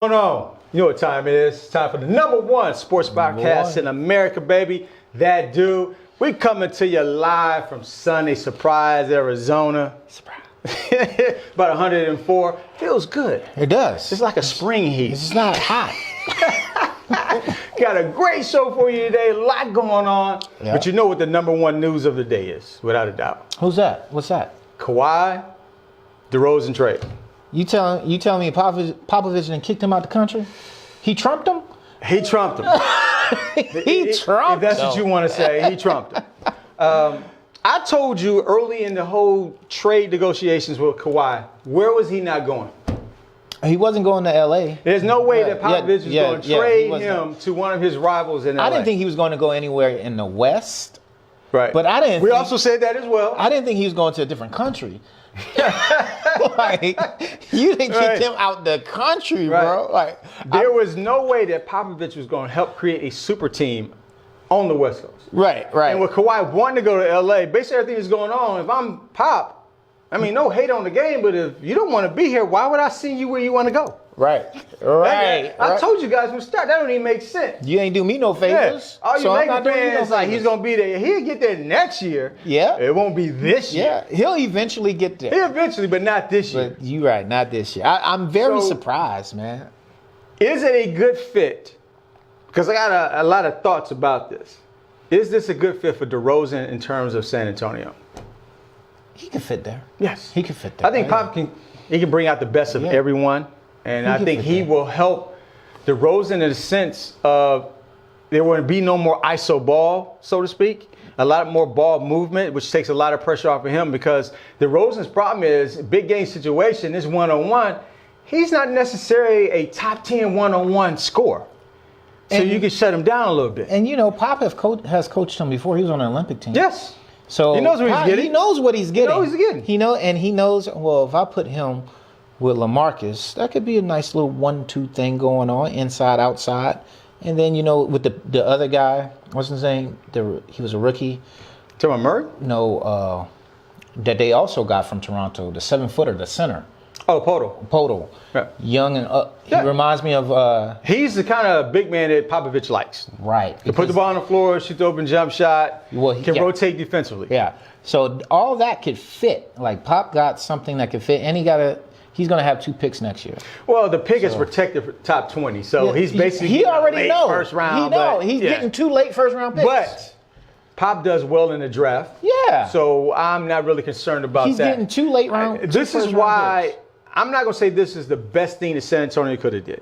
No, you know what time it is. It's time for the #1 sports podcast in America, baby. That dude. We coming to you live from sunny Surprise, Arizona. Surprise. About 104. Feels good. It does. It's like a spring heat. It's not hot. Got a great show for you today. A lot going on. Yeah. But you know what the #1 news of the day is, without a doubt. Who's that? What's that? Kawhi, DeRozan trade. You telling me Popovich done kicked him out the country? He trumped him? He trumped him. He trumped If that's him. what you want to say, he trumped him. I told you early in the whole trade negotiations with Kawhi, where was he not going? He wasn't going to L.A. There's no way that Popovich is going to trade he him to one of his rivals in LA. I didn't think he was going to go anywhere in the West. Right. But I didn't. We also said that as well. I didn't think he was going to a different country. Like, you didn't kick him out the country, bro. Like, there was no way that Popovich was going to help create a super team on the West Coast. Right. And with Kawhi wanting to go to LA, basically everything that's going on, if I'm Pop, I mean, no hate on the game, but if you don't want to be here, why would I send you where you want to go? Right. I told you guys from the start, that don't even make sense. You ain't do me no favors. All you so Lakers fans, like, he's going to be there. He'll get there next year. Yeah. It won't be this year. Yeah, he'll eventually get there. He'll eventually, but not this year. But you're right, not this year. I'm very So- surprised, man. Is it a good fit? Because I got a lot of thoughts about this. Is this a good fit for DeRozan in terms of San Antonio? He could fit there. Yes. He could fit there. I think Pop can bring out the best of everyone. And I think he will help DeRozan in the sense of there will be no more ISO ball, so to speak. A lot more ball movement, which takes a lot of pressure off of him because DeRozan's problem is big game situation, this one-on-one. He's not necessarily a top 10 one-on-one scorer. So you can shut him down a little bit. And, you know, Pop has coached him before. He was on the Olympic team. Yes. So He knows what he's getting. He knows what he's getting. He knows what he's getting. He knows, well, if I put him with LaMarcus, that could be a nice little 1-2 thing going on, inside, outside. And then, you know, with the other guy, what's his name? He was a rookie. Talking about Murray? No, that they also got from Toronto, the 7-footer, the center. Oh, Poto. Yeah. Young and he reminds me of He's the kind of big man that Popovich likes. right. To put the ball on the floor, shoot the open jump shot, can rotate defensively. Yeah. So all that could fit. Like Pop got something that could fit, and he's gonna have 2 picks next year. Well, the pick is protected for top 20, so he's basically he already late knows. first round. He knows he's getting 2 late first round picks. But Pop does well in the draft. Yeah. So I'm not really concerned about he's that. getting 2 late round. This is why I'm not gonna say this is the best thing that San Antonio could have did.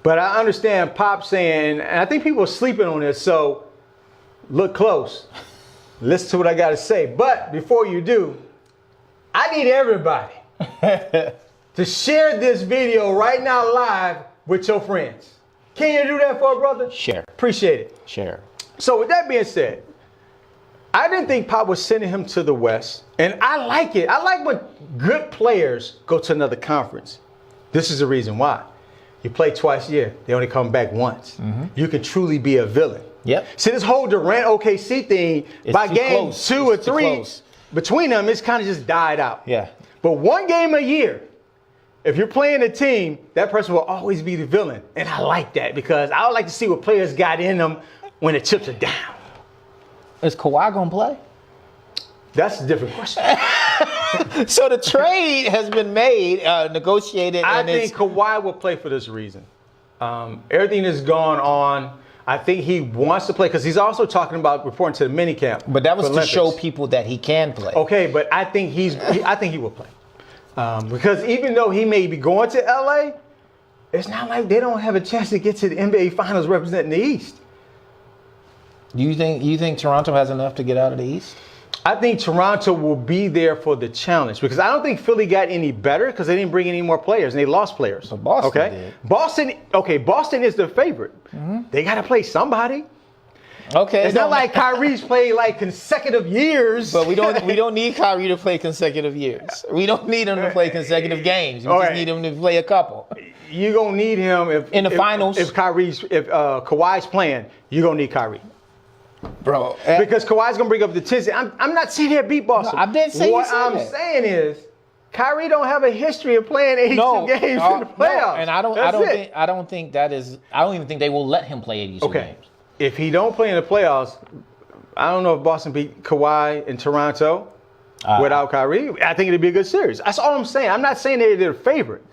But I understand Pop saying, and I think people are sleeping on this, so look close. Listen to what I gotta say. But before you do, I need everybody to share this video right now live with your friends. Can you do that for a brother? Share. Appreciate it. Share. So with that being said, I didn't think Pop was sending him to the West, and I like it. I like when good players go to another conference. This is the reason why. You play twice a year. They only come back once. You can truly be a villain. Yep. See, this whole Durant OKC thing, by too game close. 2 or It's too 3, close. between them, it's kind of just died out. Yeah. But one game a year, if you're playing a team, that person will always be the villain. And I like that because I would like to see what players got in them when the chips are down. Is Kawhi gonna play? That's a different question. So the trade has been made, negotiated. I and think Kawhi will play for this reason. Everything that's gone on, I think he wants to play because he's also talking about reporting to the minicamp. But that was for to show Olympics. people that he can play. Okay, but I think I think he will play because even though he may be going to LA, it's not like they don't have a chance to get to the NBA Finals representing the East. Do you think Toronto has enough to get out of the East? I think Toronto will be there for the challenge because I don't think Philly got any better because they didn't bring any more players and they lost players. But Boston did. did. Boston is the favorite. They got to play somebody. Okay. It's not like Kyrie's played like consecutive years. But we don't need Kyrie to play consecutive years. We don't need him to play consecutive games. We just need him to play a couple. You're gonna need him in the finals. If Kawhi's playing, you're gonna need Kyrie. Bro. Because Kawhi's gonna bring up the intensity. I'm not saying here beat Boston. No, I didn't say what you said I'm that. saying is Kyrie don't have a history of playing 82 games in the playoffs. And I don't think that is. I don't even think they will let him play 82 games. If he don't play in the playoffs, I don't know if Boston beat Kawhi in Toronto without Kyrie. I think it'd be a good series. That's all I'm saying. I'm not saying they're the favorite.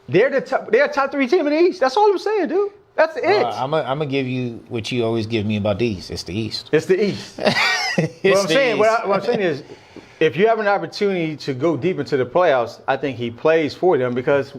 They're a top 3 team in the East. That's all I'm saying, dude. That's it. I'm gonna give you what you always give me about the East. It's the East. It's the East. What I'm saying is, if you have an opportunity to go deep into the playoffs, I think he plays for them because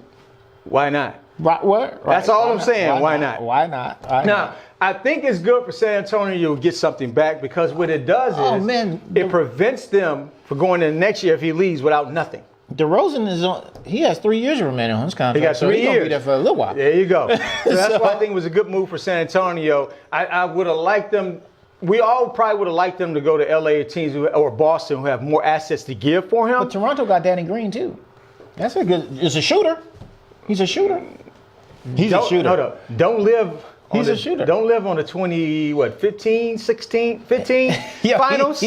why not? Right. That's all I'm saying. Why not? Why not? Now, I think it's good for San Antonio to get something back because what it does is it prevents them from going into next year if he leaves without nothing. DeRozan is on. He has 3 years remaining on his contract. He got 3 so he's years. Gonna be there for a little while. There you go. So that's why I think it was a good move for San Antonio. I would have liked them. We all probably would have liked them to go to LA teams or Boston who have more assets to give for him. But Toronto got Danny Green too. That's a good. It's a shooter. He's a shooter. He's a shooter. Hold up. Don't live. He's a shooter. Don't live on the 15 finals.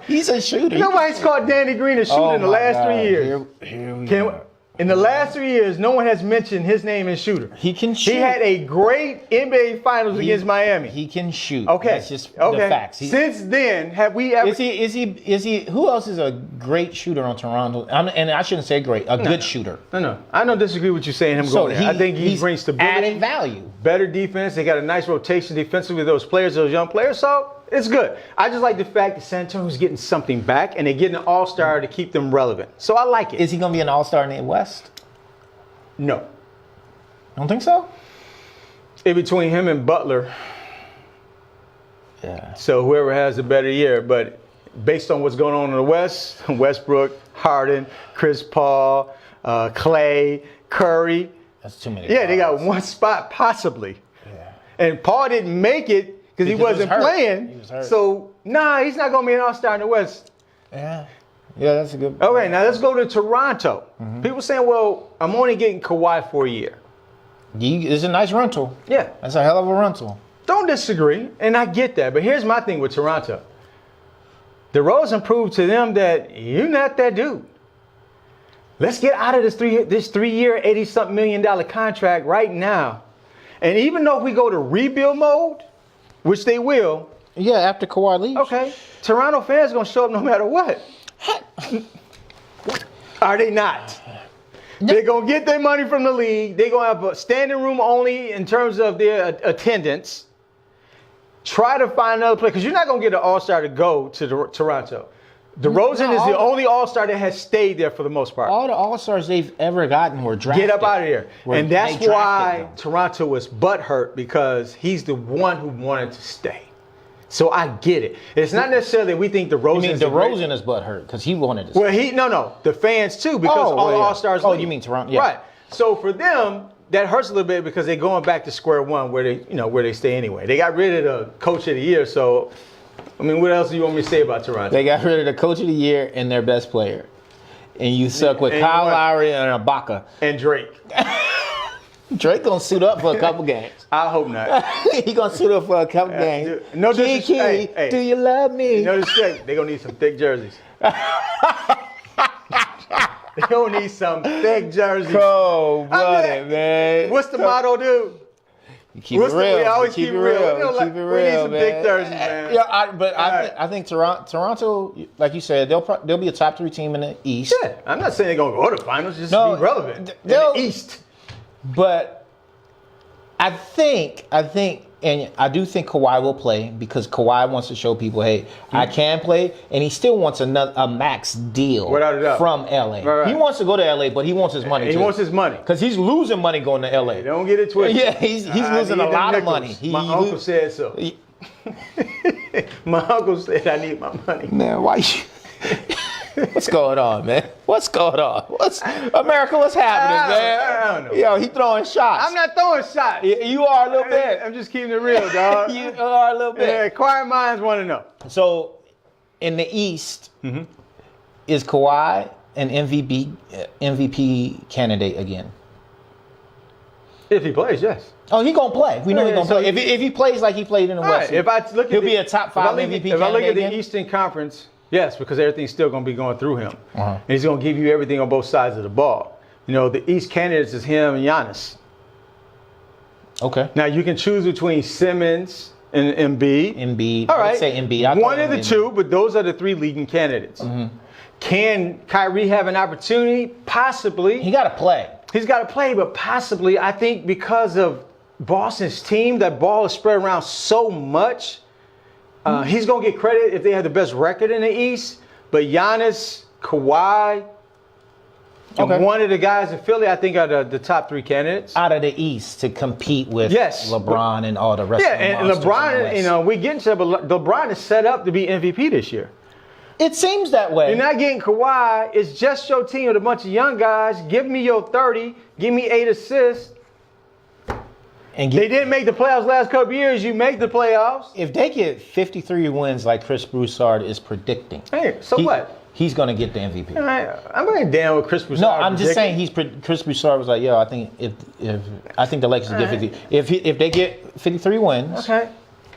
He's a shooter. Nobody's caught Danny Green a shooter in the last 3 years. Here we go. In the last 3 years, no one has mentioned his name in shooter. He can shoot. He had a great NBA Finals against Miami. He can shoot. Okay. That's just the facts. Since then, have we ever? Is he? Who else is a great shooter on Toronto? And I shouldn't say great. Good shooter. No. I don't disagree with you saying him going there. I think he brings stability, added value, better defense. They got a nice rotation defensively with those players, those young players. So it's good. I just like the fact that San Antonio's getting something back and they're getting an all-star to keep them relevant. So I like it. Is he going to be an all-star in the West? No. Don't think so? In between him and Butler. Yeah. So whoever has a better year. But based on what's going on in the West, Westbrook, Harden, Chris Paul, Clay, Curry. That's too many. Yeah, they got one spot possibly. Yeah. And Paul didn't make it because he wasn't playing. He was hurt. So, he's not going to be an all-star in the West. Yeah. Yeah, that's a good. Okay, now let's go to Toronto. People saying, well, I'm only getting Kawhi for a year. It's a nice rental. Yeah. That's a hell of a rental. Don't disagree, and I get that. But here's my thing with Toronto. DeRozan proved to them that you're not that dude. Let's get out of this 3-year, $80-something million contract right now. And even though we go to rebuild mode, which they will. Yeah, after Kawhi leaves. Okay. Toronto fans are going to show up no matter what. Are they not? They're going to get their money from the league. They're going to have a standing room only in terms of their attendance. Try to find another player because you're not going to get an all-star to go to Toronto. DeRozan is the only all-star that has stayed there for the most part. All the all-stars they've ever gotten were drafted. Get up out of here. And that's why Toronto was butthurt because he's the one who wanted to stay. So I get it. It's not necessarily we think DeRozan is DeRozan is butthurt because he wanted to stay. Well, no. The fans too because all the all-stars leave. You mean Toronto? Yeah. Right. So for them, that hurts a little bit because they're going back to square one where they stay anyway. They got rid of the coach of the year, so I mean, what else do you want me to say about Toronto? They got rid of the coach of the year and their best player. And you suck with Kyle Lowry and Ibaka. And Drake. Drake gonna suit up for a couple games. I hope not. He gonna suit up for a couple games. Dude, no disrespect. Kiki, do you love me? No disrespect. They're gonna need some thick jerseys. They're gonna need some thick jerseys. Cold-blooded, man. What's the motto, dude? You keep it real. We always keep it real. Keep it real, we need some man. thick jerseys, man. Yeah, I think Toronto, like you said, they'll be a top 3 team in the East. Yeah, I'm not saying they're gonna go to the finals. Just to be relevant in the East. But I think, and I do think Kawhi will play because Kawhi wants to show people, hey, I can play, and he still wants a max deal without a doubt from LA. Right. He wants to go to LA, but he wants his money too. He wants his money because he's losing money going to LA. Don't get it twisted. Yeah, he's losing a lot of money. My uncle said so. My uncle said I need my money. Man, why you? What's going on, man? What's going on? America, what's happening, man? I don't know. Yo, he throwing shots. I'm not throwing shots. You are a little bit. I'm just keeping it real, dog. You are a little bit. Yeah, quiet minds want to know. So, in the East, is Kawhi an MVP candidate again? If he plays, yes. Oh, he gonna play. We know he's gonna play. If he plays like he played in the West, If I look at he'll be a top 5 MVP candidate. If I look at the again? Eastern Conference, Yes, because everything's still going to be going through him. And he's going to give you everything on both sides of the ball. You know, the East candidates is him and Giannis. Okay. Now, you can choose between Simmons and Embiid. Embiid. All right. I'd say Embiid. One of the two, but those are the three leading candidates. Can Kyrie have an opportunity? Possibly. He got to play. He's got to play, but possibly, I think because of Boston's team, that ball is spread around so much. He's going to get credit if they have the best record in the East. But Giannis, Kawhi, and one of the guys in Philly, I think, are the top three candidates. Out of the East to compete with LeBron and all the rest of the and monsters in the LeBron, West. you know, we get into it, but LeBron is set up to be MVP this year. It seems that way. You're not getting Kawhi. It's just your team with a bunch of young guys. Give me your 30. Give me 8 assists. And They didn't make the playoffs last couple years. You make the playoffs. if they get 53 wins like Chris Broussard is predicting, Hey, so what? He's going to get the MVP. I'm going down with Chris Broussard. No, I'm just saying Chris Broussard was like, yo, I think if the Lakers get 50, if they get 53 wins, Okay.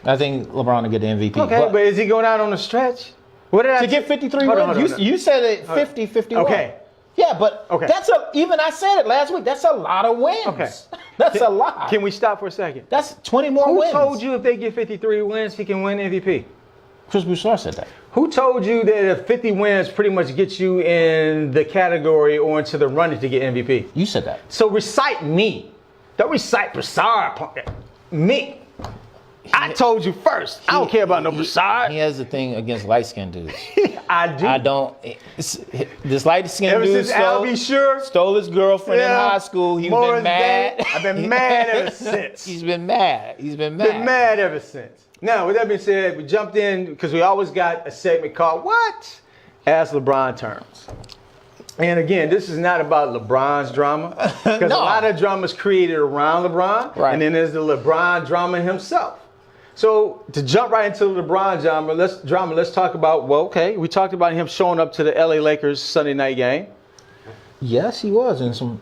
I think LeBron will get the MVP. Okay, but is he going out on the stretch? What did I to get 53 Hold on, wins, hold on. you said it 50, 51. Okay. Yeah, but Okay. even I said it last week. That's a lot of wins. Okay. That's a lot. Can we stop for a second? That's 20 more Who wins. told you if they get 53 wins, he can win MVP? Chris Broussard said that. Who told you that if 50 wins pretty much gets you in the category or into the running to get MVP? You said that. So recite me. Don't recite Broussard. Me. I told you first. I don't care about no Broussard. He has a thing against light-skinned dudes. I do. I don't. This light-skinned Ever dude since Al B. Sure. stole his girlfriend in high school. He's Morris been mad. Day, I've been mad ever since. He's been mad. Been mad ever since. Now, with that being said, we jumped in because we always got a segment called What? Ask LeBron Terms. And again, this is not about LeBron's drama. Because No. a lot of drama is created around LeBron. Right. And then there's the LeBron drama himself. So to jump right into the LeBron drama, let's talk about, we talked about him showing up to the LA Lakers Sunday night game. Yes, he was in some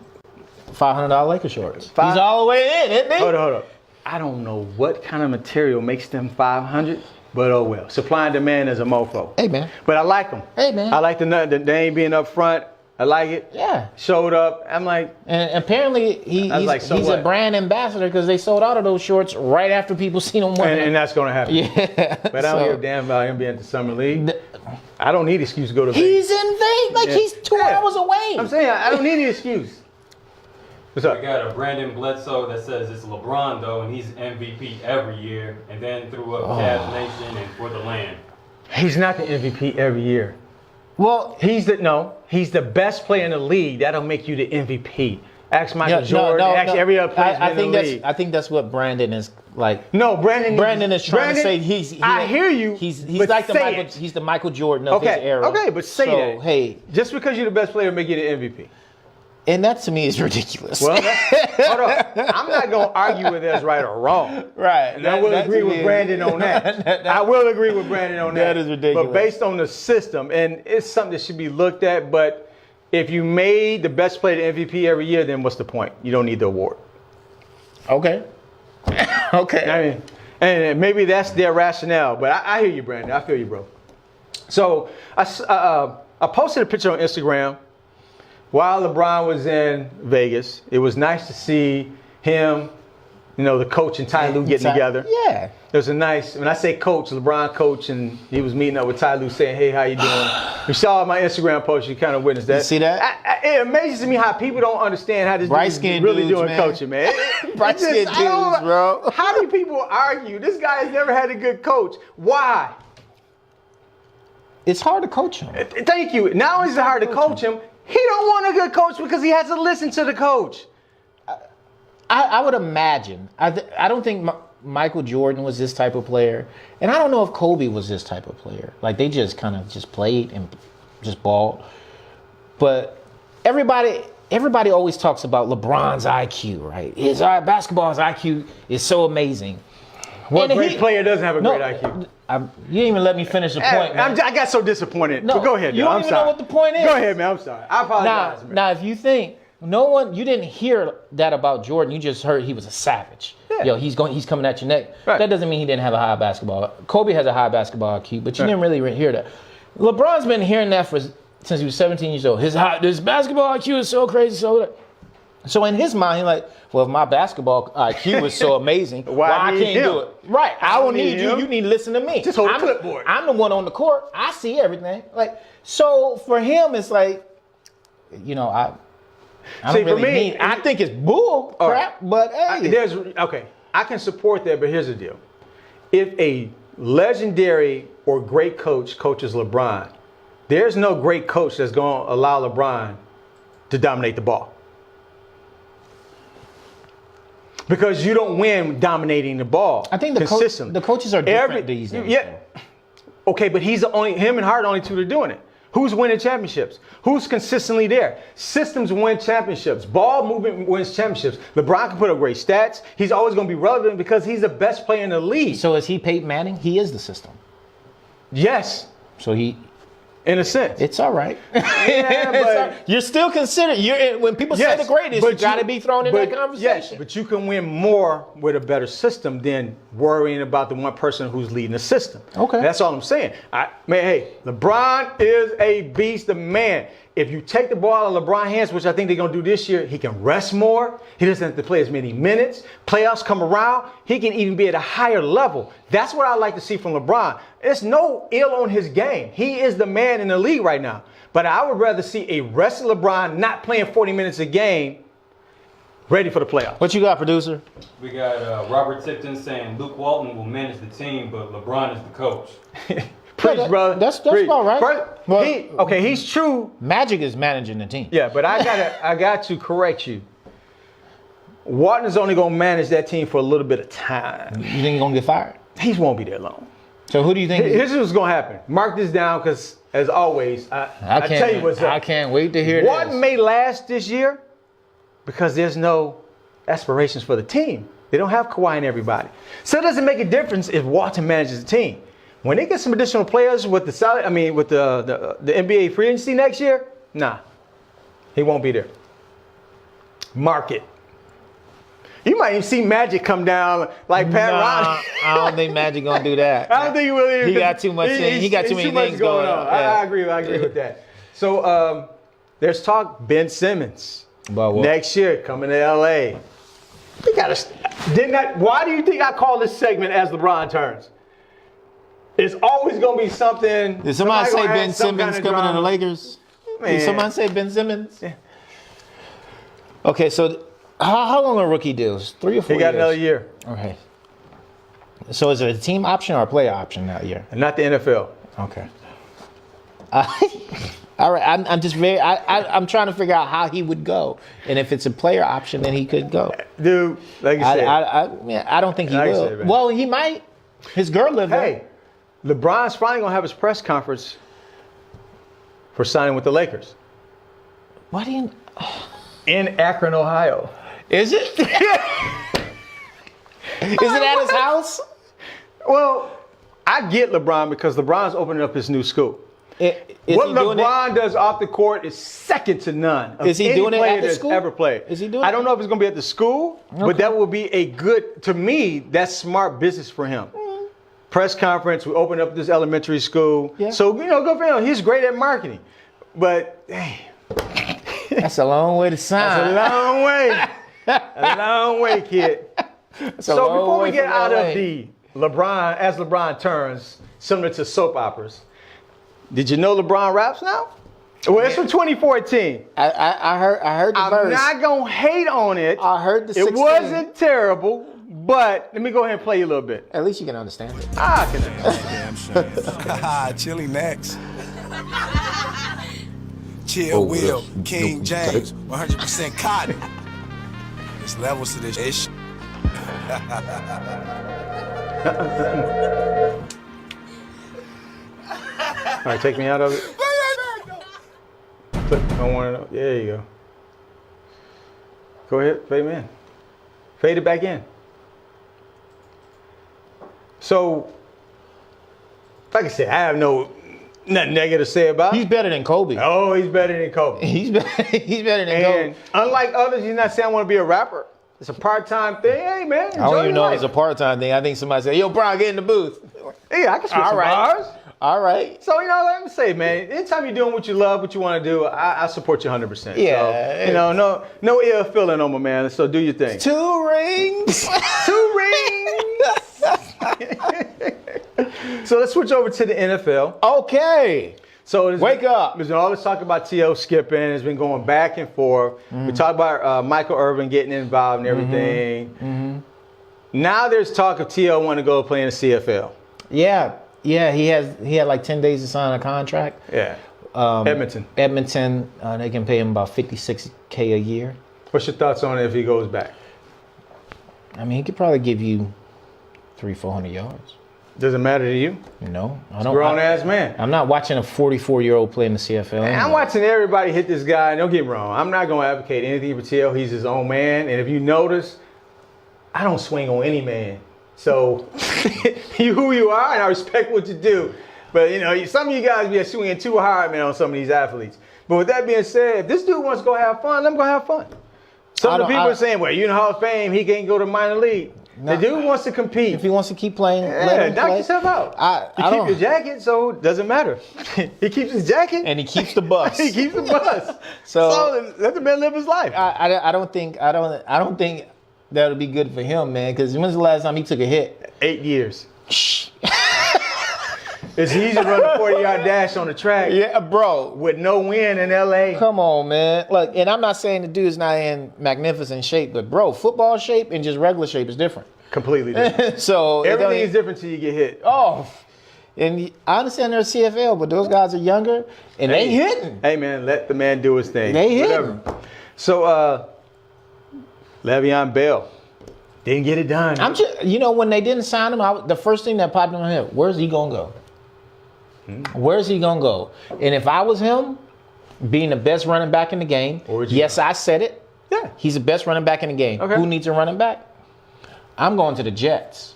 $500 Laker shorts. He's all the way in, isn't he? Hold on. I don't know what kind of material makes them 500, but oh well. Supply and demand is a mofo. Hey, man. But I like them. Hey, man. I like the name being up front. I like it. Yeah. Showed up. I'm like, And apparently he's a brand ambassador because they sold out of those shorts right after people seen him wearing and that's going to happen. Yeah. But I don't give a damn about him being at the Summer League. I don't need an excuse to go to Vegas. He's in Vegas. Like, he's 2 hours away. I'm saying I don't need any excuse. What's up? We got a Brandon Bledsoe that says it's LeBron though, and he's MVP every year, and then threw up Cavs Nation and For the Land. He's not the MVP every year. Well, He's the best player in the league. That'll make you the MVP. Ask Michael Jordan. Ask every other player in the league. I think that's what Brandon is like. No, Brandon is trying to say I hear you. He's but like say the Michael Jordan of his era. Okay, but say that. Hey, just because you're the best player, make you the MVP. and that to me is ridiculous. Well, hold on. I'm not gonna argue whether that's right or wrong. right. And I will agree with Brandon on that. I will agree with Brandon on that. That is ridiculous. But based on the system, and it's something that should be looked at. But if you made the best player the MVP every year, then what's the point? You don't need the award. Okay. Okay. I mean, and maybe that's their rationale. But I hear you, Brandon. I feel you, bro. So I posted a picture on Instagram while LeBron was in Vegas. It was nice to see him, the coach and Ty Lue getting together. Yeah. It was a nice, when I say coach, LeBron coach, and he was meeting up with Ty Lue saying, hey, how you doing? You saw my Instagram post, you kind of witnessed that. You see that? It amazes me how people don't understand how this dude is really doing coaching, man. Bright-skinned dudes, bro. How do people argue? This guy has never had a good coach. Why? It's hard to coach him. Thank you. Not only is it hard to coach him, he don't want a good coach because he has to listen to the coach. I would imagine. I don't think Michael Jordan was this type of player, and I don't know if Kobe was this type of player. Like they just kind of just played and just balled. But everybody always talks about LeBron's IQ, right? His basketball's IQ is so amazing. What great player doesn't have a great IQ? You didn't even let me finish the point, man. I got so disappointed. No, But go ahead, you man. don't I'm even sorry. know what the point is. Go ahead, man. I'm sorry. I apologize, man. Now, if you think you didn't hear that about Jordan, you just heard he was a savage. Yeah. Yo, he's coming at your neck. Right. That doesn't mean he didn't have a high basketball. Kobe has a high basketball IQ, but you didn't really hear that. LeBron's been hearing that since he was 17 years old. His basketball IQ is so crazy. So in his mind, he's like, well, if my basketball IQ is so amazing, why I can't do it? Right. I don't need you. You need to listen to me. Just hold the clipboard. I'm the one on the court. I see everything. Like, so for him, it's like, you know, I don't really need. I think it's bull crap, but hey. I can support that, but here's the deal. If a legendary or great coach coaches LeBron, there's no great coach that's going to allow LeBron to dominate the ball. Because you don't win dominating the ball. I think the coaches are different these days. Yeah. Okay, but him and Hart are the only two that are doing it. Who's winning championships? Who's consistently there? Systems win championships. Ball movement wins championships. LeBron can put up great stats. He's always going to be relevant because he's the best player in the league. So is he Peyton Manning? He is the system. Yes. So in a sense. It's all right. Yeah, but you're still considered. When people say the greatest, you got to be thrown in that conversation. Yes, but you can win more with a better system than worrying about the one person who's leading the system. Okay. That's all I'm saying. Hey, LeBron is a beast, a man. If you take the ball out of LeBron's hands, which I think they're going to do this year, he can rest more. He doesn't have to play as many minutes. Playoffs come around. He can even be at a higher level. That's what I like to see from LeBron. There's no ill on his game. He is the man in the league right now. But I would rather see a rested LeBron not playing 40 minutes a game, ready for the playoffs. What you got, producer? We got Robert Tipton saying Luke Walton will manage the team, but LeBron is the coach. Preach, brother. That's about right. He's true. Magic is managing the team. Yeah, but I got to correct you. Walton is only going to manage that team for a little bit of time. You think he's going to get fired? He won't be there long. So who do you think? Here's what's going to happen. Mark this down because, as always, I tell you what's up. I can't wait to hear Walton may last this year because there's no aspirations for the team. They don't have Kawhi and everybody. So it doesn't make a difference if Walton manages the team. When they get some additional players with the NBA free agency next year, nah, he won't be there. Mark it. You might even see Magic come down like Pat Riley. I don't think Magic gonna do that. I don't think he will either. He got too much. He got too many things going on. Yeah. I agree with that. So there's talk Ben Simmons next year coming to LA. Why do you think I call this segment As LeBron Turns? It's always going to be something. Did somebody say Ben Simmons coming to the Lakers? Man. Did somebody say Ben Simmons? Yeah. Okay, so how long are rookie deals? 3 or 4 years? He got another year. Okay. So is it a team option or a player option that year? Not the NFL. Okay. All right. I'm just I'm trying to figure out how he would go, and if it's a player option, then he could go. Dude, like you said, I don't think he will. Well, he might. His girl lived there. Hey, LeBron's finally gonna have his press conference for signing with the Lakers. Why do you? In Akron, Ohio. Is it? Is it at his house? Well, I get LeBron because LeBron's opening up his new school. What LeBron does off the court is second to none. Is he doing it at the school? Ever played. Is he doing? I don't know if it's going to be at the school, but that will be a good. To me, that's smart business for him. Press conference. We open up this elementary school. Yeah. So go for him. He's great at marketing, but dang. That's a long way to sign. That's a long way. A long way, kid. So before we get out of the LeBron, as LeBron turns, similar to soap operas, did you know LeBron raps now? Well, it's from 2014. I heard the verse. I'm not going to hate on it. I heard the 16. It wasn't terrible, but let me go ahead and play you a little bit. At least you can understand it. I can understand. Chili next. Chill Will, King James, 100% cotton. There's levels to this ish. All right, take me out of it. I want to know. There you go. Go ahead, fade in. Fade it back in. So, like I said, I have nothing negative to say about him. He's better than Kobe. Oh, he's better than Kobe. He's better than Kobe. Unlike others, he's not saying I want to be a rapper. It's a part-time thing. Hey, man. I don't even know if it's a part-time thing. I think somebody said, yo, Brian, get in the booth. Yeah, I can spit some bars. All right. So, let me say, man, anytime you're doing what you love, what you want to do, I support you 100%. Yeah. So, no ill feeling on my man. So do your thing. 2 rings. 2 rings. So let's switch over to the NFL. Okay. So Wake up. There's been all this talk about T.O. skipping. It's been going back and forth. We talked about Michael Irvin getting involved and everything. Now there's talk of T.O. wanting to go play in the CFL. Yeah. He had like 10 days to sign a contract. Yeah. Edmonton. They can pay him about $56K a year. What's your thoughts on it if he goes back? I mean, he could probably give you 300-400 yards. Does it matter to you? No, I He's don't. a grown-ass man. I'm not watching a 44-year-old play in the CFL. And I'm watching everybody hit this guy. Don't get me wrong. I'm not going to advocate anything for T.O. He's his own man. And if you notice, I don't swing on any man. So you who you are, and I respect what you do. But, some of you guys be swinging too hard, man, on some of these athletes. But with that being said, if this dude wants to go have fun, let him go have fun. Some of the people are saying, well, you in the Hall of Fame, he can't go to minor league. The dude wants to compete. If he wants to keep playing, let him knock play. yourself out. I You don't. keep your jacket, so it doesn't matter. He keeps his jacket. And he keeps the bus. He keeps the bus. So let the man live his life. I don't think that would be good for him, man. Because when's the last time he took a hit? 8 years. It's easy to run a 40-yard dash on the track. Yeah, bro. With no win in LA. Come on, man. Look, and I'm not saying the dude's not in magnificent shape, but bro, football shape and just regular shape is different. Completely different. So Everything is different till you get hit. Oh, and I understand they're CFL, but those guys are younger and they hitting. Hey, man, let the man do his thing. They hitting. So, Le'Veon Bell didn't get it done. I'm just, when they didn't sign him, the first thing that popped in my head, where's he gonna go? Where's he gonna go? And if I was him, being the best running back in the game, yes, I said it. Yeah, he's the best running back in the game. Okay. Who needs a running back? I'm going to the Jets.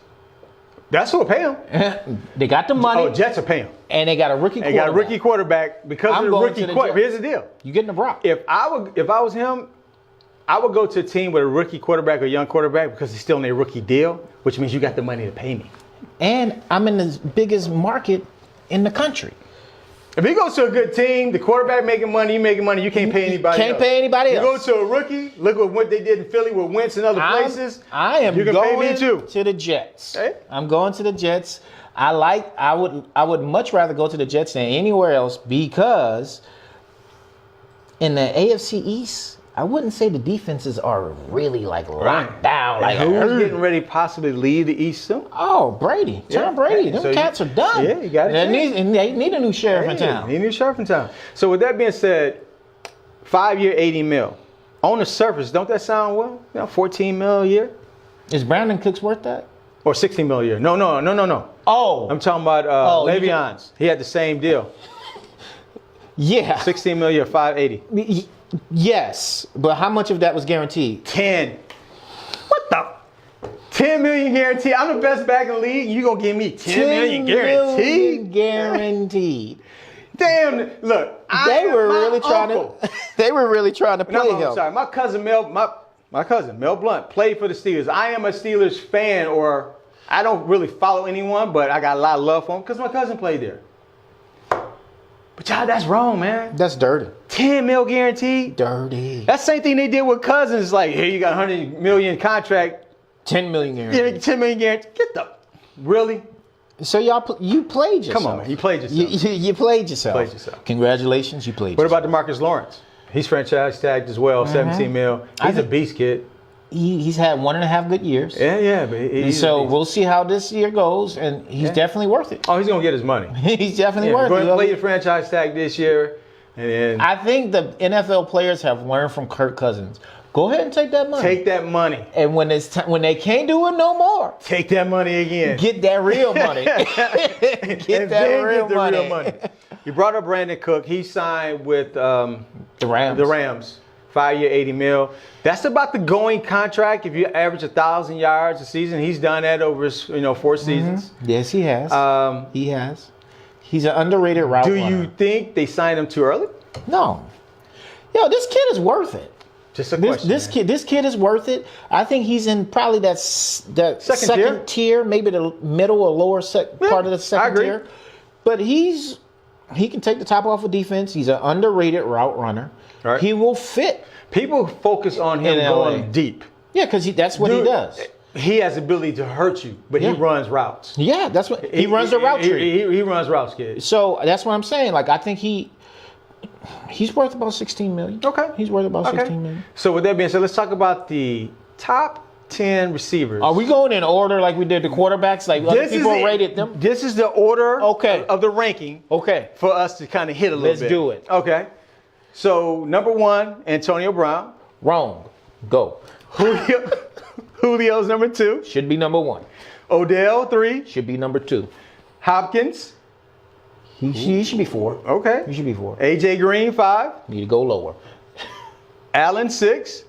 That's who will pay him. They got the money. Oh, Jets will pay him. And they got a rookie quarterback. They got a rookie quarterback because of the rookie quarterback. Here's the deal. You getting the Brock. If I was him, I would go to a team with a rookie quarterback or young quarterback because he's still in a rookie deal, which means you got the money to pay me. And I'm in the biggest market in the country. If he goes to a good team, the quarterback making money, you making money, you can't pay anybody else. Can't pay anybody else. You go to a rookie, look at what they did in Philly with Wentz and other places. I am you can going pay me too. to the Jets. Hey? I'm going to the Jets. I would much rather go to the Jets than anywhere else because in the AFC East, I wouldn't say the defenses are really like locked down. Like who's getting ready to possibly lead the East soon? Oh, Brady. Tom Brady. Them cats are done. Yeah, you got it. They need a new sheriff in town. They need a new sheriff in town. So with that being said, 5-year, $80 million. On the surface, don't that sound well? $14 million a year? Is Brandon Cooks worth that? Or $16 million a year? No. Oh. I'm talking about Le'Veon's. He had the same deal. Yeah. $16 million a year, $580. Yes, but how much of that was guaranteed? 10. What the? 10 million guaranteed. I'm the best back in the league. You gonna give me 10 million guaranteed? Guaranteed. Damn. Look, They were really trying to play him. I'm sorry. My cousin Mel Blunt played for the Steelers. I am a Steelers fan, or I don't really follow anyone, but I got a lot of love for him because my cousin played there. But y'all, that's wrong, man. That's dirty. 10 mil guaranteed. Dirty. That's the same thing they did with Cousins. Like, here you got a $100 million contract. 10 million guaranteed. Yeah, 10 million guaranteed. Get the really? So you played yourself. Come on, man. You played yourself. You played yourself. Played yourself. Congratulations, you played What yourself. about DeMarcus Lawrence? He's franchise tagged as well, 17 mil. He's a beast, kid. He's had 1.5 good years. Yeah, but so we'll see how this year goes, and he's definitely worth it. Oh, he's gonna get his money. He's definitely worth Go ahead it. and play your franchise tag this year, and then I think the NFL players have learned from Kirk Cousins. Go ahead and take that money. take that money. And when it's when they can't do it no more, Take that money again. get that real money. get that real money. You brought up Brandon Cook. He signed with The Rams. the Rams. 5-year, $80 million. That's about the going contract. If you average 1,000 yards a season, he's done that over his 4 seasons. Yes, he has. He has. He's an underrated route Do runner. you think they signed him too early? No. Yo, this kid is worth it. Just a question. This kid is worth it. I think he's in probably that second tier? tier, maybe the middle or lower part of the second agree. tier. But he can take the top off of defense. He's an underrated route runner. Right. He will fit. People focus on him In LA. going deep. Yeah, because that's what he Dude, does. He has the ability to hurt you, but Yeah. he runs routes. Yeah, that's what he runs the route tree. He runs routes, kid. So that's what I'm saying. Like I think he's worth about 16 million. Okay. He's worth about Okay. 16 million. So with that being said, let's talk about the top 10 receivers. Are we going in order like we did the quarterbacks? Like other people it. rated them? This is the order Okay. of the ranking Okay. for us to kind of hit a little Let's bit. do it. Okay. So number 1, Antonio Brown. Wrong. Go. Julio's number 2. Should be number 1. Odell 3. Should be number 2. Hopkins. He should be 4. Okay. He should be 4. AJ Green 5. Need to go lower. Allen 6.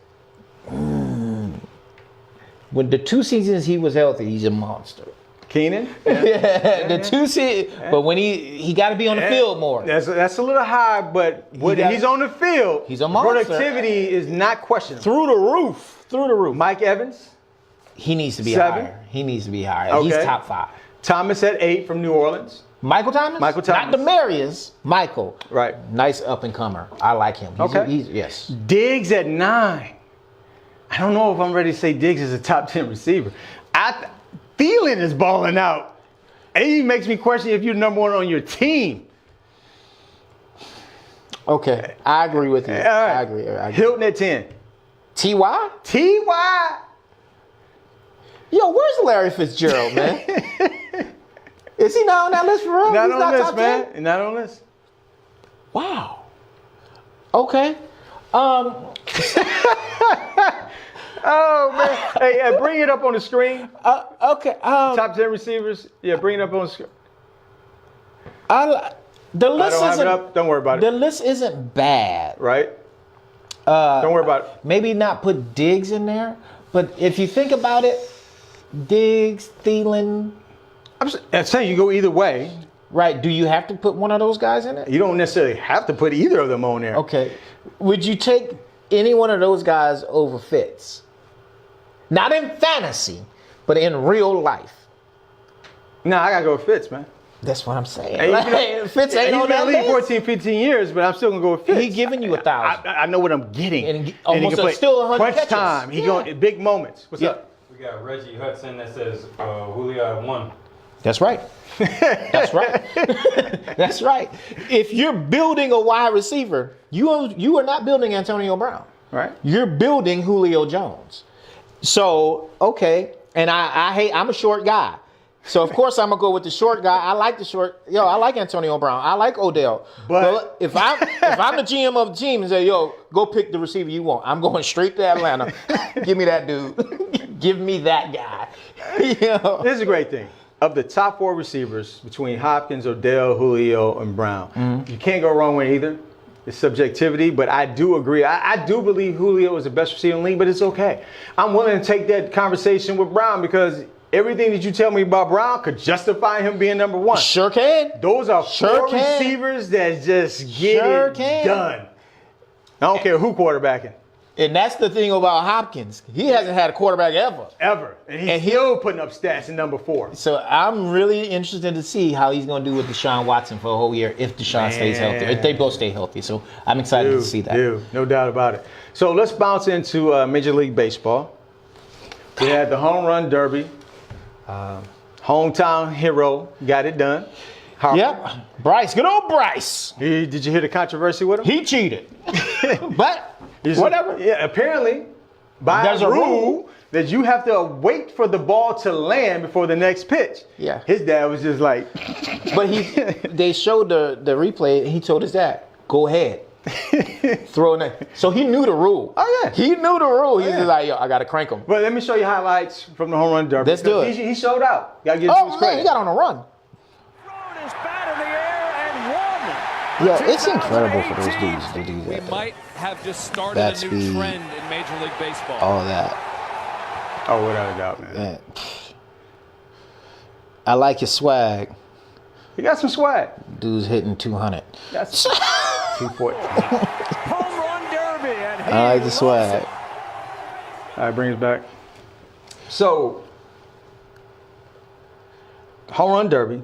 When the 2 seasons he was healthy, he's a monster. Keenan. The 2 seasons, but when he got to be on the field more. That's a little high, but when got- he's on the field, He's a monster. productivity is not questionable. Through the roof. Through the roof. Mike Evans. He needs to be 7. higher. He needs to be higher. He's Okay. top 5. Thomas at 8 from New Orleans. Michael Thomas? Michael Thomas. Not Demarius. Michael. Right. Nice up and comer. I like him. Okay. Yes. Diggs at 9. I don't know if I'm ready to say Diggs is a top 10 receiver. Thielen is balling out. It even makes me question if you're number 1 on your team. Okay. I agree with you. All right. I agree. Hilton at 10. T.Y.? T.Y. Yo, where's Larry Fitzgerald, man? Is he not on that list for real? Not He's on this, top man. 10? Not on this. Wow. Okay. Oh, man. Hey, bring it up on the screen. Okay. Top 10 receivers. Yeah, bring it up on the screen. The I list don't have isn't. it up. Don't worry about The it. list isn't bad. Right? Don't worry about it. Maybe not put Diggs in there, but if you think about it, Diggs, Thielen, I'm saying you go either way. right? Do you have to put one of those guys in it? You don't necessarily have to put either of them on there. Okay. Would you take any one of those guys over Fitz? Not in fantasy, but in real life. Nah, I got to go with Fitz, man. That's what I'm saying. Hey, Like, you know, Fitz ain't He's on been that in the league list. 14, 15 years, but I'm still going to go with Fitz. He giving you 1,000. I know what I'm getting. And he almost can play still 100 crunch catches. time. He Yeah. going big moments. What's Yeah. up? We got Reggie Hudson that says Julio at 1. That's right. That's right. That's right. If you're building a wide receiver, you are not building Antonio Brown. Right. You're building Julio Jones. So, okay. And I'm a short guy. So of course I'm gonna go with the short guy. I like the short. I like Antonio Brown. I like Odell. But if I'm the GM of the team and say, yo, go pick the receiver you want, I'm going straight to Atlanta. Give me that dude. Give me that guy. This is a great thing. Of the top 4 receivers between Hopkins, Odell, Julio, and Brown, you can't go wrong with either. It's subjectivity, but I do agree. I do believe Julio is the best receiver in the league, but it's okay. I'm willing to take that conversation with Brown because everything that you tell me about Brown could justify him being number 1. Sure can. Those are Sure 4 can. receivers that just get Sure it can. done. I don't care who quarterbacking. And that's the thing about Hopkins. He hasn't had a quarterback ever. Ever. And he's And he- still putting up stats in number 4. So I'm really interested to see how he's going to do with Deshaun Watson for a whole year if Deshaun stays healthy. If they both stay healthy. So I'm excited to see that. No doubt about it. So let's bounce into Major League Baseball. We had the home run derby. Hometown hero got it done. Harper. Yep. Bryce. Good old Bryce. Did you hear the controversy with him? He cheated. But whatever. Yeah, apparently, by There's a rule. that you have to wait for the ball to land before the next pitch. Yeah. His dad was just like, But they showed the replay and he told his dad, go ahead. Throw it. So he knew the rule. Oh, yeah. He knew the rule. He's yeah. just like, yo, I got to crank him. but let me show you highlights from the home run derby. Let's do it. He showed out. Gotta give him his Oh, man, credit. he got on a run. His bat in the air and one. Yeah, it's incredible for those dudes to do We that. might have just started Bat a new speed. trend in Major League Baseball. All that. Oh, without a doubt, man. Man. I like your swag. He got some swag. Dude's hitting 200. That's 240. Home run derby, and he I like the loves swag. it. All right, bring us back. So, home run derby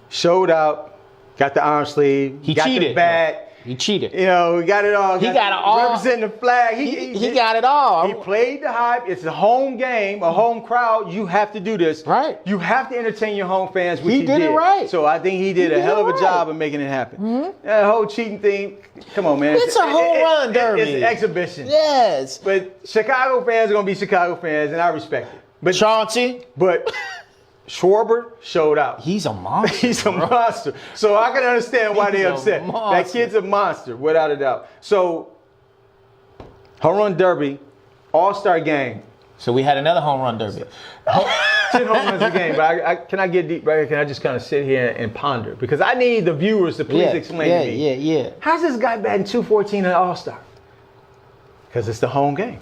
showed out got the arm sleeve, He got cheated. the bat. He cheated. You know, we got it all. He got it all. Representing the flag. He got it all. He played the hype. It's a home game, a home crowd. You have to do this. Right. You have to entertain your home fans, which he did it right. So I think he did a hell of a job of making it happen. That whole cheating thing, come on, man. It's a home run derby. It's an exhibition. Yes. But Chicago fans are going to be Chicago fans, and I respect it. But Chauncey, But Schwarber showed out. he's a monster. He's a monster. So I can understand why He's they're a upset. That monster. kid's a monster, without a doubt. So, home run derby, all-star game. So we had another home run derby. 10 home runs a game. But can I get deep right here? Can I just kind of sit here and ponder? Because I need the viewers to please explain to me. Yeah. How's this guy batting 214 at all-star? Because it's the home game.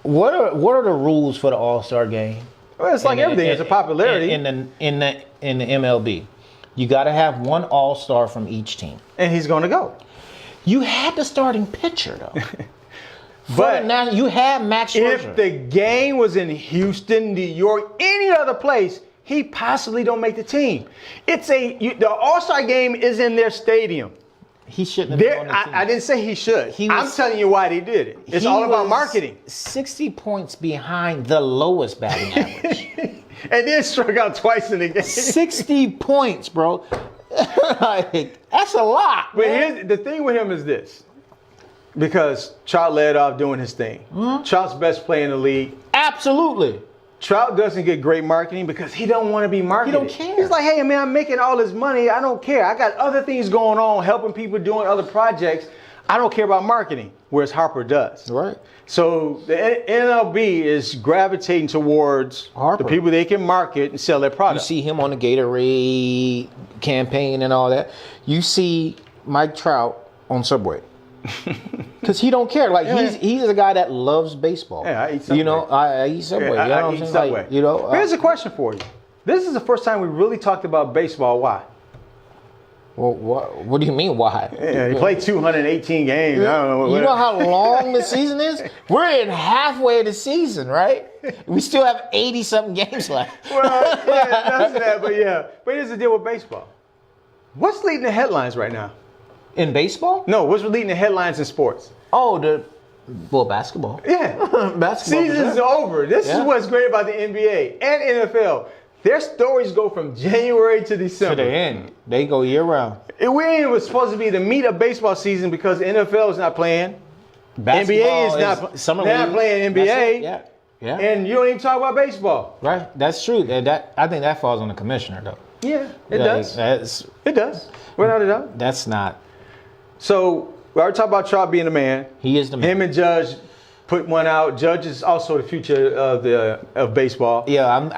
What are the rules for the All-Star game? Well, it's like everything. It's a popularity. in the MLB. You got to have one All-Star from each team. And he's going to go. You had the starting pitcher though. But now you had Max Scherzer. if the game was in Houston, New York, any other place, he possibly don't make the team. The All-Star game is in their stadium. He shouldn't have been on the team. I didn't say he should. I'm telling you why they did it. It's He all about was marketing. 60 points behind the lowest batting average. And then struck out twice in the game. 60 points, bro. Like, that's a lot. But man. the thing with him is this. Because Trout led off doing his thing. Trout's best player in the league. Absolutely. Trout doesn't get great marketing because he don't want to be marketed. He don't care. He's like, hey, man, I'm making all this money. I don't care. I got other things going on, helping people doing other projects. I don't care about marketing, whereas Harper does. Right. So the MLB is gravitating towards Harper. the people they can market and sell their You product. see him on the Gatorade campaign and all that. You see Mike Trout on Subway. Because he don't care. Like he's a guy that loves baseball. Yeah, I eat Subway. You know, I eat Subway. Yeah, you know I what I'm eat saying? Subway. Like, you know, Here's a question for you. This is the first time we really talked about baseball. Why? well, what do you mean? Why? Yeah, he played 218 games. I don't know. You know how long the season is? We're in halfway of the season, right? We still have 80-something games left. Well, yeah, that's that. But yeah, but here's the deal with baseball. What's leading the headlines right now? In baseball? No, what's leading the headlines in sports? Oh, basketball. Yeah, Basketball. season's over. This Yeah. is what's great about the NBA and NFL. Their stories go from January to To December. the end. They go year round. It was supposed to be the meat of baseball season because the NFL is not playing. NBA is not summer they're not league. playing That's NBA. it. Yeah. Yeah. And you don't even talk about baseball. Right. That's true. That I think that falls on the commissioner though. Yeah, it does. It does. Without a doubt. That's not. So we already talked about Trout being the man. He is the man. Him and Judge put one out. Judge is also the future of baseball. Yeah,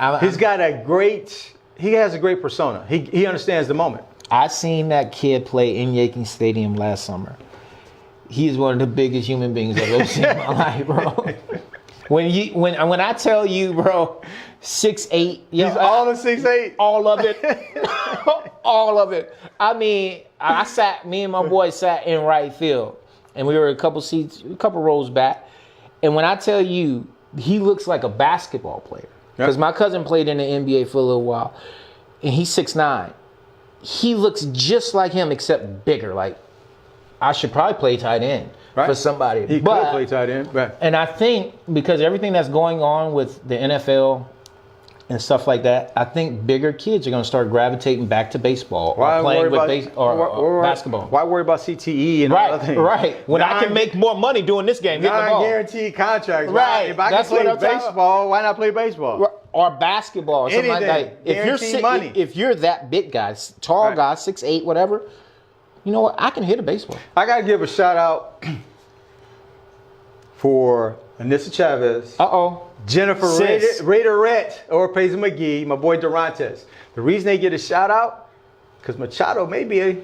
He has a great persona. He understands the moment. I seen that kid play in Yankee Stadium last summer. He is one of the biggest human beings I've ever seen in my life, bro. When I tell you, bro, 6'8", He's all in 6'8". all of it, all of it. I mean, me and my boy sat in right field, and we were a couple rows back. And when I tell you, he looks like a basketball player. Because my cousin played in the NBA for a little while, and he's 6'9". He looks just like him, except bigger. Like, I should probably play tight end for somebody. He could play tight end. Right. And I think because everything that's going on with the NFL and stuff like that, I think bigger kids are going to start gravitating back to baseball or playing with basketball. Why worry about CTE and other things? Right. When I can make more money doing this game, hitting the ball. Non-guaranteed contracts. Right. If I can play baseball, why not play baseball? Or basketball or something like Anything. that. If you're that big guy, tall guy, 6'8", whatever, you know what? I can hit a baseball. I got to give a shout out for Anissa Chavez. Jennifer Raiderette or Paisley McGee, my boy Durantes. The reason they get a shout out, because Machado may be a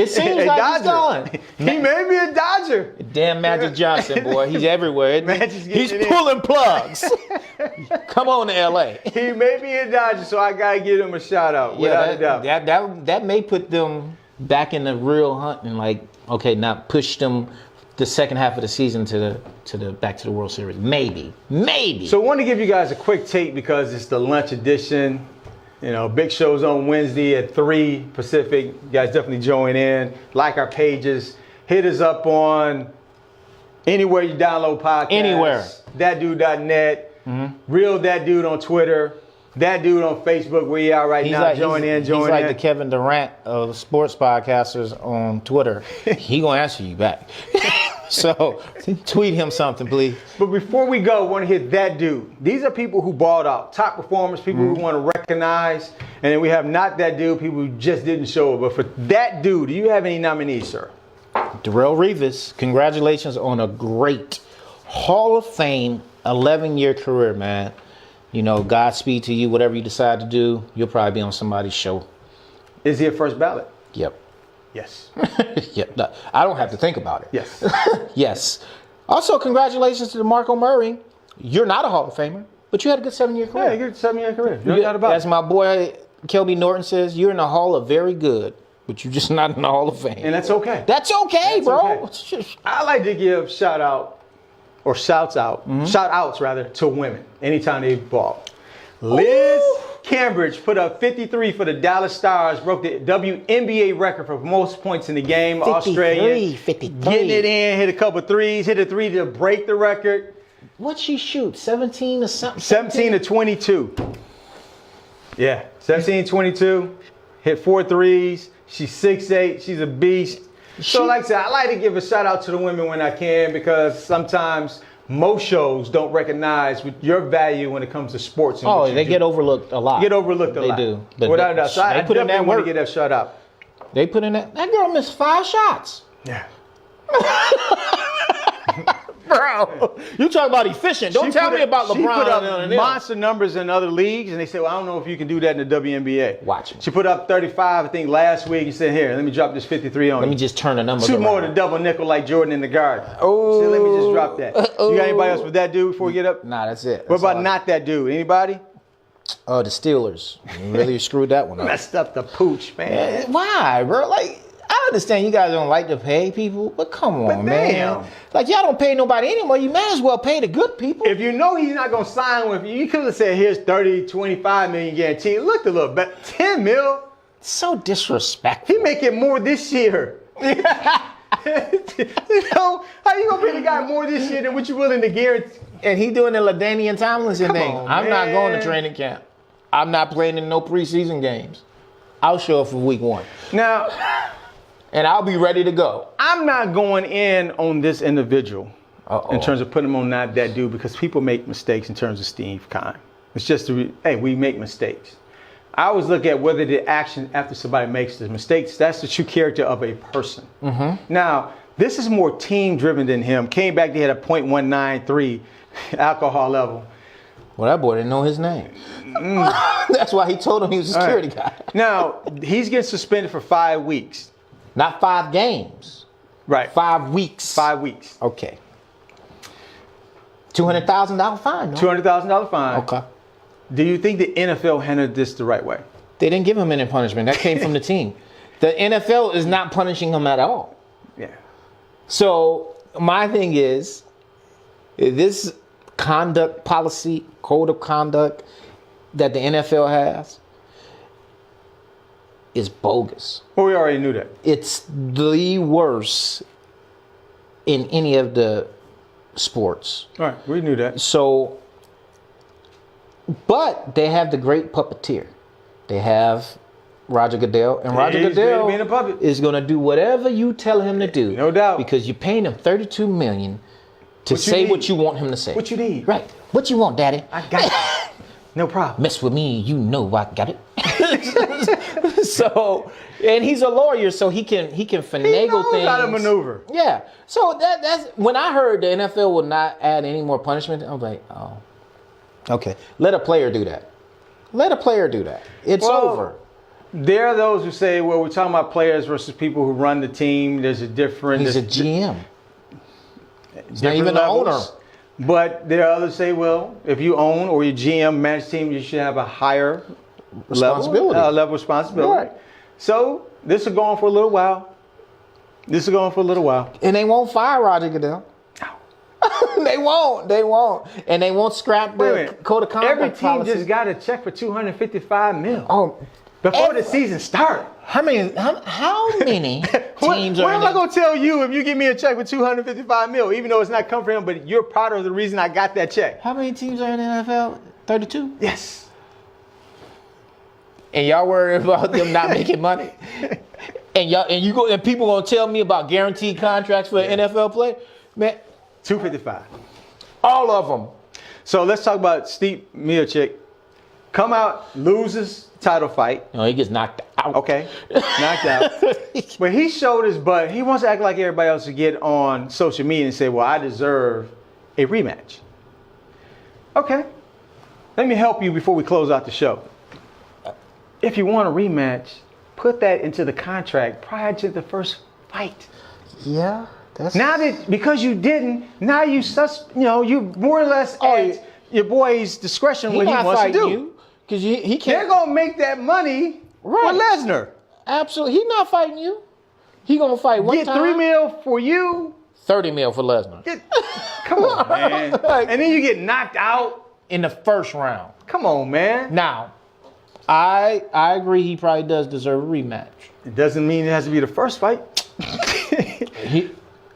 seems like Dodger. he's gone. He may be a Dodger. Damn Magic Johnson, boy. He's everywhere. He's pulling plugs. Come on to L.A. He may be a Dodger, so I got to give him a shout out, without a doubt. That may put them back in the real hunt and not push them the second half of the season to the back to the World Series. Maybe. So I want to give you guys a quick take because it's the lunch edition. You know, big shows on Wednesday at 3 Pacific. You guys definitely join in. Like our pages. Hit us up on anywhere you download podcasts. Anywhere. ThatDude.net. Real That Dude on Twitter. That Dude on Facebook. Where you are right now. Join in. He's like the Kevin Durant of sports podcasters on Twitter. He gonna answer you back. So tweet him something, please. But before we go, I want to hit That Dude. These are people who balled out. Top performers, people we want to recognize. And then we have Not That Dude, people who just didn't show up. But for That Dude, do you have any nominees, sir? Darrelle Revis, congratulations on a great Hall of Fame 11-year career, man. You know, Godspeed to you, whatever you decide to do. You'll probably be on somebody's show. Is he a first ballot? Yep. Yes. Yep. No, I don't have to think about it. Yes. Yes. Also, congratulations to DeMarco Murray. You're not a Hall of Famer, but you had a good 7-year career. Yeah, you get a 7-year career. No doubt about As my boy Kelby Norton says, you're in the Hall of Very Good, but you're just not in the Hall of Fame. And that's okay. That's okay, bro. Okay. I like to give shout outs rather, to women anytime they ball. Liz Cambridge put up 53 for the Dallas Stars, broke the WNBA record for most points in the game. 53, Australian 53. Getting it in, hit a couple threes, hit a 3 to break the record. What'd she shoot? 17 or something? 17 to 22. Yeah, 17-22. Hit 4 threes. She's 6'8". She's a beast. So like I said, I like to give a shout out to the women when I can, because sometimes most shows don't recognize your value when it comes to sports. And Oh, they get overlooked a lot. Get overlooked a lot. They do. But Without a doubt. So I put in that definitely want to work. get that shout out. They put in that. That girl missed 5 shots. Yeah. Bro, you talk about efficient. Don't tell me about LeBron. She put up and them. monster numbers in other leagues, and they said, well, I don't know if you can do that in the WNBA. Watch me. She put up 35, I think, last week. And said, here, let me drop this 53 on Let you. me just turn the numbers Two around. more to double nickel like Jordan in the Garden. Oh. She said, let me just drop that. You got anybody else with That Dude before we get up? Nah, that's it. What That's about all. Not That Dude? Anybody? Oh, the Steelers. You really screwed that one up. Messed up the pooch, man. Why, bro? Like, I understand you guys don't like to pay people, but come on, But man. damn. Like, y'all don't pay nobody anymore. You might as well pay the good people. If you know he's not going to sign with you, you could have said, here's 30, 25 million guaranteed. It looked a little better. 10 mil. So disrespectful. He making more this year. You know, how you going to pay the guy more this year than what you willing to guarantee? And he doing the LaDainian Tomlinson thing. on, I'm not going to man. training camp. I'm not playing in no preseason games. I'll show up for week 1. Now, And I'll be ready to go. I'm not going in on this individual Uh-oh. in terms of putting him on Not That Dude, because people make mistakes in terms of Steve Keim. It's just, hey, we make mistakes. I always look at whether the action after somebody makes the mistakes, that's the true character of a person. Now, this is more team-driven than him. Came back, they had a .193 alcohol level. Well, that boy didn't know his name. That's why he told him he was a security guy. Now, he's getting suspended for 5 weeks. Not 5 games. Right. 5 weeks. 5 weeks. Okay. $200,000 fine. No? $200,000 fine. Okay. Do you think the NFL handled this the right way? They didn't give him any punishment. That came from the team. The NFL is not punishing him at all. Yeah. So my thing is, this conduct policy, code of conduct that the NFL has is bogus. Well, we already knew that. It's the worst in any of the sports. All right, we knew that. So, but they have the great puppeteer. They have Roger Goodell, and Roger He's great at Goodell being a puppet. is going to do whatever you tell him to do. No doubt. Because you're paying him $32 million to What you say need? what you want him to say. What you need? Right. What you want, Daddy? I got it. No problem. Mess with me, you know I got it. So, and he's a lawyer, so he can finagle He knows things. how to maneuver. Yeah. So that's when I heard the NFL will not add any more punishment. I was like, oh, okay. Let a player do that. Let a player do that. It's Well, over. There are those who say, well, we're talking about players versus people who run the team. There's a different. He's a there's GM. He's not different even the owner. levels. But there are others who say, well, if you own or you GM, manage team, you should have a higher Responsibility. level of responsibility. Right. So this is going for a little while. And they won't fire Roger Goodell. They won't. And they won't scrap Wait a the minute. code of conduct Every team policy. just got a check for $255 million Oh, before the season started. how many teams What are am in I going to tell you if you give me a check for $255 million, even though it's not coming from him, but you're part of the reason I got that check? How many teams are in the NFL? 32? Yes. And y'all worried about them not making money? And people gonna tell me about guaranteed contracts for an NFL player? Man, $255. all of them. So let's talk about Steve Miocic. Come out, loses title fight. You know, he gets knocked out. Okay, knocked out. But he showed his butt. He wants to act like everybody else to get on social media and say, well, I deserve a rematch. Okay. Let me help you before we close out the show. If you want a rematch, put that into the contract prior to the first fight. Yeah, that's Now that because you didn't, now you you more or less at your boy's discretion what he not wants to fighting do. you because he They're can't. gonna make that money Right. with Lesnar. Absolutely, he's not fighting you. He gonna fight one Get time. $3 million for you. 30 mil for Lesnar Come on, man. And then you get knocked out. in the first round. Come on, man. Now, I agree. He probably does deserve a rematch. It doesn't mean it has to be the first fight.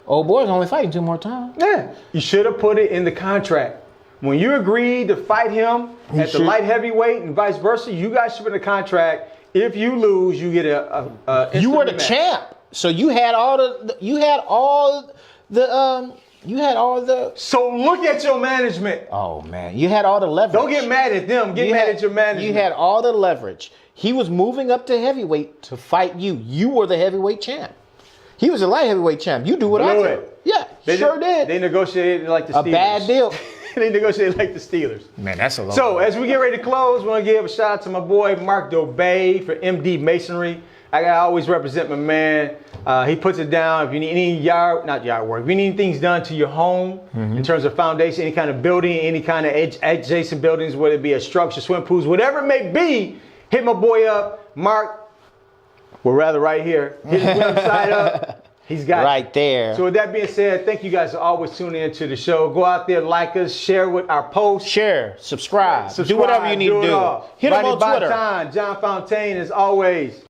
Old boy's only fighting 2 more times. Yeah. You should have put it in the contract. When you agreed to fight him at the should. light heavyweight and vice versa, you guys should put in the contract. If you lose, you get a You were the instant rematch. champ, so you had all the. So look at your management. Oh man, you had all the leverage. Don't get mad at them. Get mad at your management. You had all the leverage. He was moving up to heavyweight to fight you. You were the heavyweight champ. He was a light heavyweight champ. You do what I Blew do. it. Yeah, They sure did. They negotiated like the A Steelers. bad deal. They negotiated like the Steelers. Man, that's a lot. So as we get ready to close, we want to give a shout out to my boy Mark Dobay for MD Masonry. I always represent my man. He puts it down. If you need any not yard work, if you need things done to your home in terms of foundation, any kind of building, any kind of adjacent buildings, whether it be a structure, swim pools, whatever it may be, hit my boy up, Mark. Well, rather right here. Hit his website up. He's got right it. there. So with that being said, thank you guys for always tuning into the show. Go out there, like us, share with our posts. Share, subscribe, do whatever you need to it do. all. Hit him Rodney on Twitter. Bonton, John Fontaine, as always.